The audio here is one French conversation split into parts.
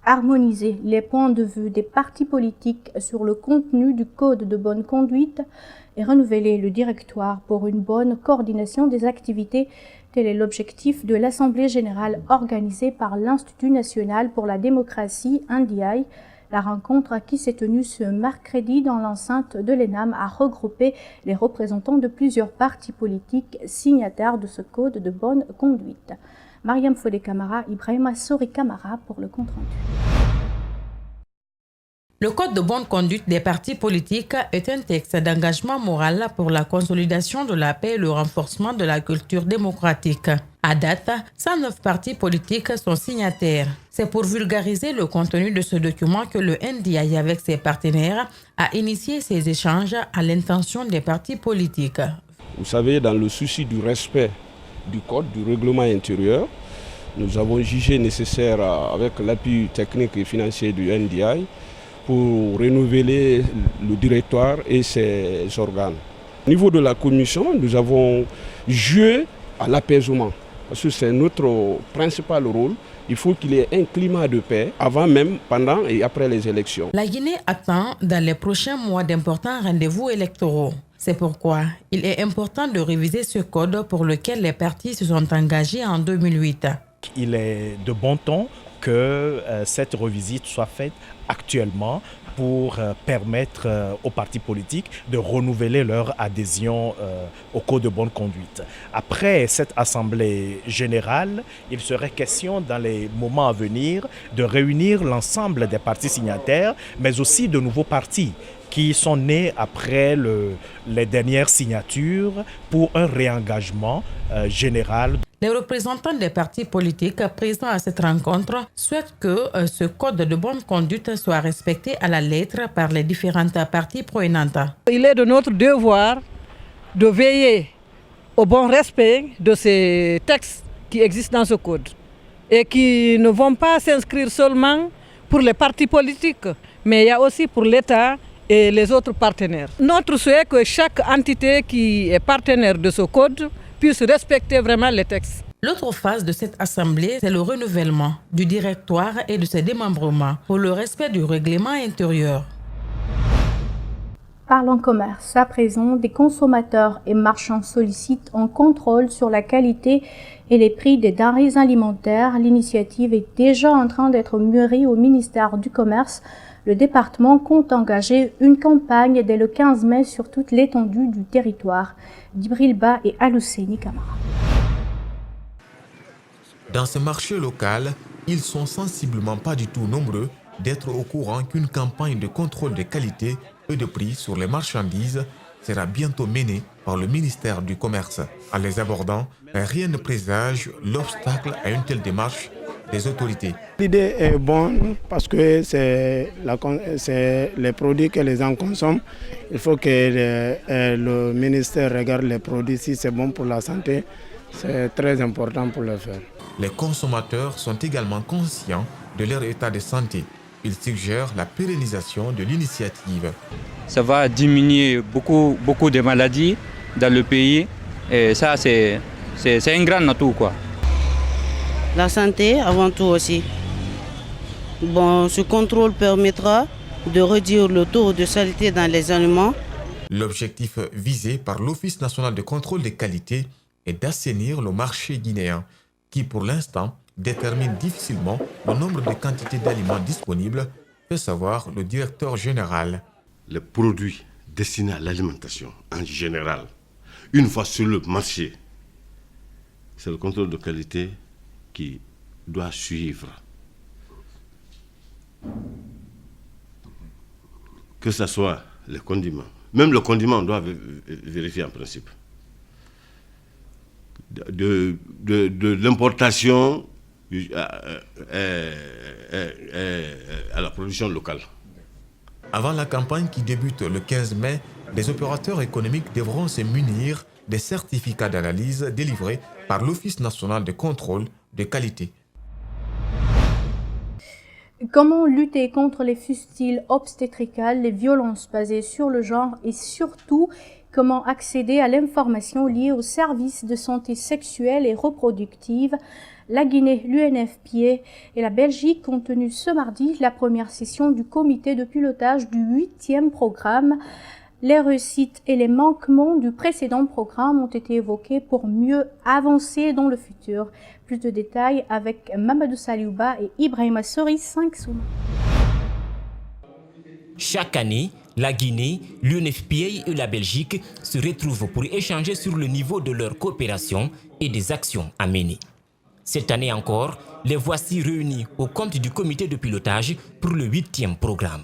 harmoniser les points de vue des partis politiques sur le contenu du Code de bonne conduite et renouveler le directoire pour une bonne coordination des activités. Tel est l'objectif de l'Assemblée générale organisée par l'Institut national pour la démocratie, INDI. La rencontre qui s'est tenue ce mercredi dans l'enceinte de l'ENAM a regroupé les représentants de plusieurs partis politiques signataires de ce Code de bonne conduite. Mariam Fodé Camara, Ibrahima Sori Camara pour le compte-rendu. Le Code de bonne conduite des partis politiques est un texte d'engagement moral pour la consolidation de la paix et le renforcement de la culture démocratique. À date, 109 partis politiques sont signataires. C'est pour vulgariser le contenu de ce document que le NDI, avec ses partenaires, a initié ces échanges à l'intention des partis politiques. Vous savez, dans le souci du respect du Code, du règlement intérieur, nous avons jugé nécessaire, avec l'appui technique et financier du NDI, pour renouveler le directoire et ses organes. Au niveau de la commission, nous avons joué à l'apaisement, parce que c'est notre principal rôle. Il faut qu'il y ait un climat de paix avant même, pendant et après les élections. La Guinée attend dans les prochains mois d'importants rendez-vous électoraux. C'est pourquoi il est important de réviser ce code pour lequel les partis se sont engagés en 2008. Il est de bon ton que cette revisite soit faite actuellement pour permettre aux partis politiques de renouveler leur adhésion au Code de bonne conduite. Après cette assemblée générale, il serait question dans les moments à venir de réunir l'ensemble des partis signataires, mais aussi de nouveaux partis qui sont nés après les dernières signatures pour un réengagement général. Les représentants des partis politiques présents à cette rencontre souhaitent que ce code de bonne conduite soit respecté à la lettre par les différentes parties prenantes. Il est de notre devoir de veiller au bon respect de ces textes qui existent dans ce code et qui ne vont pas s'inscrire seulement pour les partis politiques, mais il y a aussi pour l'État et les autres partenaires. Notre souhait est que chaque entité qui est partenaire de ce code puisse respecter vraiment les textes. L'autre phase de cette assemblée, c'est le renouvellement du directoire et de ses démembrements pour le respect du règlement intérieur. Parlons commerce. À présent, des consommateurs et marchands sollicitent un contrôle sur la qualité et les prix des denrées alimentaires. L'initiative est déjà en train d'être mûrie au ministère du Commerce. Le département compte engager une campagne dès le 15 mai sur toute l'étendue du territoire. Djibril Ba et Alousséni Camara. Dans ce marché local, ils sont sensiblement pas du tout nombreux d'être au courant qu'une campagne de contrôle de qualité et de prix sur les marchandises sera bientôt menée par le ministère du Commerce. En les abordant, rien ne présage l'obstacle à une telle démarche des autorités. L'idée est bonne parce que c'est les produits que les gens consomment. Il faut que le ministère regarde les produits. Si c'est bon pour la santé, c'est très important pour le faire. Les consommateurs sont également conscients de leur état de santé. Ils suggèrent la pérennisation de l'initiative. Ça va diminuer beaucoup de maladies dans le pays et ça c'est un grand atout, quoi. La santé avant tout aussi. Bon, ce contrôle permettra de réduire le taux de saleté dans les aliments. L'objectif visé par l'Office national de contrôle des qualités est d'assainir le marché guinéen, qui pour l'instant détermine difficilement le nombre de quantités d'aliments disponibles, fait savoir le directeur général. Les produits destinés à l'alimentation en général, une fois sur le marché, c'est le contrôle de qualité qui doit suivre. Que ce soit les condiments. Même le condiment, on doit vérifier en principe. De l'importation à la production locale. Avant la campagne qui débute le 15 mai, les opérateurs économiques devront se munir des certificats d'analyse délivrés par l'Office national de contrôle de qualité. Comment lutter contre les fustiles obstétricales, les violences basées sur le genre et surtout, Comment accéder à l'information liée aux services de santé sexuelle et reproductive? La Guinée, l'UNFPA et la Belgique ont tenu ce mardi la première session du comité de pilotage du 8e programme. Les réussites et les manquements du précédent programme ont été évoqués pour mieux avancer dans le futur. Plus de détails avec Mamadou Saliouba et Ibrahima Sori 5 Souma. Chaque année, la Guinée, l'UNFPA et la Belgique se retrouvent pour échanger sur le niveau de leur coopération et des actions à mener. Cette année encore, les voici réunis au compte du comité de pilotage pour le 8e programme.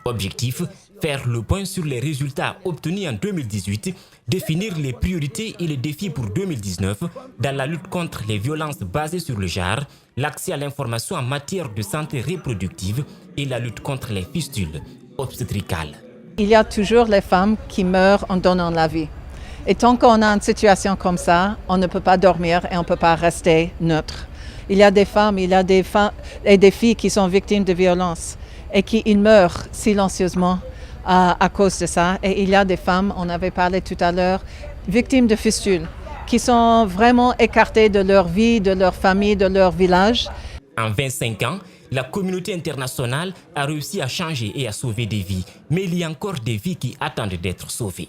Objectif, faire le point sur les résultats obtenus en 2018, définir les priorités et les défis pour 2019 dans la lutte contre les violences basées sur le genre, l'accès à l'information en matière de santé reproductive et la lutte contre les fistules obstétricales. Il y a toujours les femmes qui meurent en donnant la vie. Et tant qu'on a une situation comme ça, on ne peut pas dormir et on ne peut pas rester neutre. Il y a des femmes, et des filles qui sont victimes de violences et qui meurent silencieusement à cause de ça. Et il y a des femmes, on avait parlé tout à l'heure, victimes de fistules, qui sont vraiment écartées de leur vie, de leur famille, de leur village. En 25 ans, la communauté internationale a réussi à changer et à sauver des vies, mais il y a encore des vies qui attendent d'être sauvées.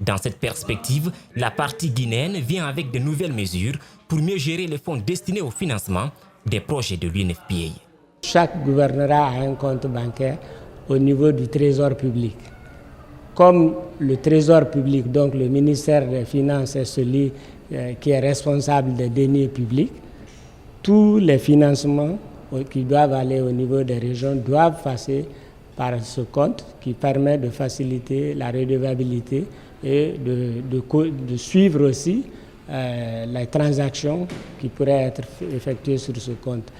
Dans cette perspective, la partie guinéenne vient avec de nouvelles mesures pour mieux gérer les fonds destinés au financement des projets de l'UNFPA. Chaque gouvernorat a un compte bancaire au niveau du Trésor public. Comme le Trésor public, donc le ministère des Finances est celui qui est responsable des deniers publics, tous les financements qui doivent aller au niveau des régions doivent passer par ce compte qui permet de faciliter la redevabilité et de suivre aussi les transactions qui pourraient être effectuées sur ce compte.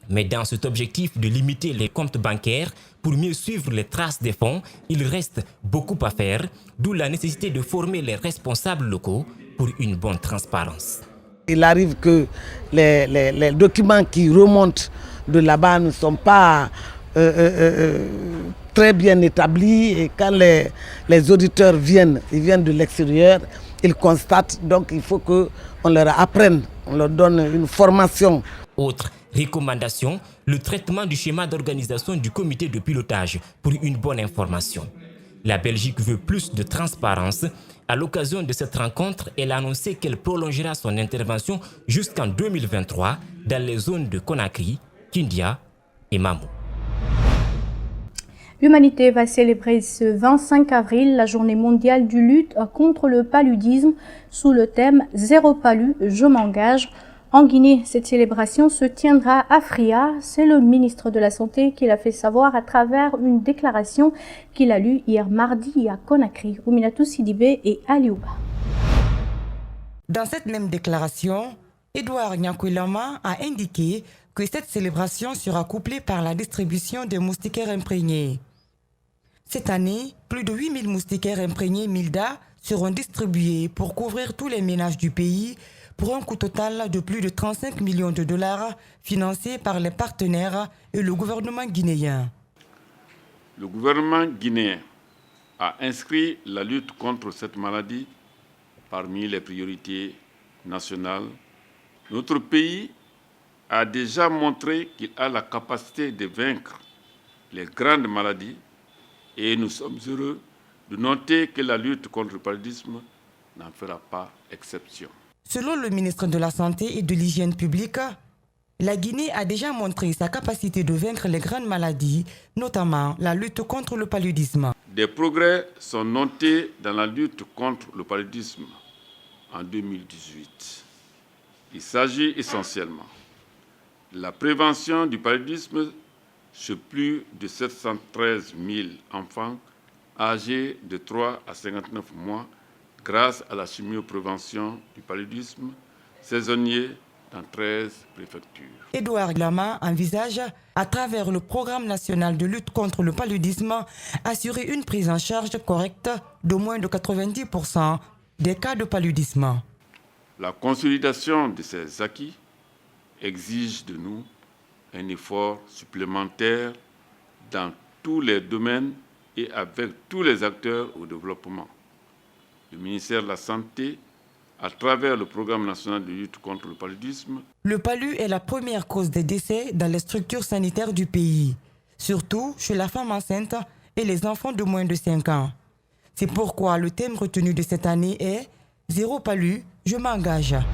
Mais dans cet objectif de limiter les comptes bancaires pour mieux suivre les traces des fonds, il reste beaucoup à faire, d'où la nécessité de former les responsables locaux pour une bonne transparence. Il arrive que les documents qui remontent de là-bas ne sont pas très bien établis et quand les auditeurs viennent de l'extérieur, ils constatent, donc il faut qu'on leur apprenne, on leur donne une formation. Autre recommandation, le traitement du schéma d'organisation du comité de pilotage pour une bonne information. La Belgique veut plus de transparence. À l'occasion de cette rencontre, elle a annoncé qu'elle prolongera son intervention jusqu'en 2023 dans les zones de Conakry, Kindia et Mamou. L'humanité va célébrer ce 25 avril la journée mondiale du lutte contre le paludisme sous le thème « Zéro palu, je m'engage ». En Guinée, cette célébration se tiendra à Fria. C'est le ministre de la Santé qui l'a fait savoir à travers une déclaration qu'il a lue hier mardi à Conakry. Ouminatou Sidibé et Aliouba. Dans cette même déclaration, Edouard Nyankwilama a indiqué que cette célébration sera couplée par la distribution de moustiquaires imprégnés. Cette année, plus de 8000 moustiquaires imprégnés Milda seront distribués pour couvrir tous les ménages du pays pour un coût total de plus de 35 millions de dollars financés par les partenaires et le gouvernement guinéen. Le gouvernement guinéen a inscrit la lutte contre cette maladie parmi les priorités nationales. Notre pays a déjà montré qu'il a la capacité de vaincre les grandes maladies et nous sommes heureux de noter que la lutte contre le paludisme n'en fera pas exception. Selon le ministre de la Santé et de l'Hygiène publique, la Guinée a déjà montré sa capacité de vaincre les grandes maladies, notamment la lutte contre le paludisme. Des progrès sont notés dans la lutte contre le paludisme en 2018. Il s'agit essentiellement de la prévention du paludisme chez plus de 713 000 enfants âgés de 3 à 59 mois grâce à la chimioprévention du paludisme saisonnier dans 13 préfectures. Edouard Lama envisage, à travers le programme national de lutte contre le paludisme, assurer une prise en charge correcte de moins de 90% des cas de paludisme. La consolidation de ces acquis exige de nous un effort supplémentaire dans tous les domaines et avec tous les acteurs au développement. Le ministère de la Santé, à travers le programme national de lutte contre le paludisme. Le palu est la première cause des décès dans les structures sanitaires du pays, surtout chez la femme enceinte et les enfants de moins de 5 ans. C'est pourquoi le thème retenu de cette année est « Zéro palu, je m'engage ».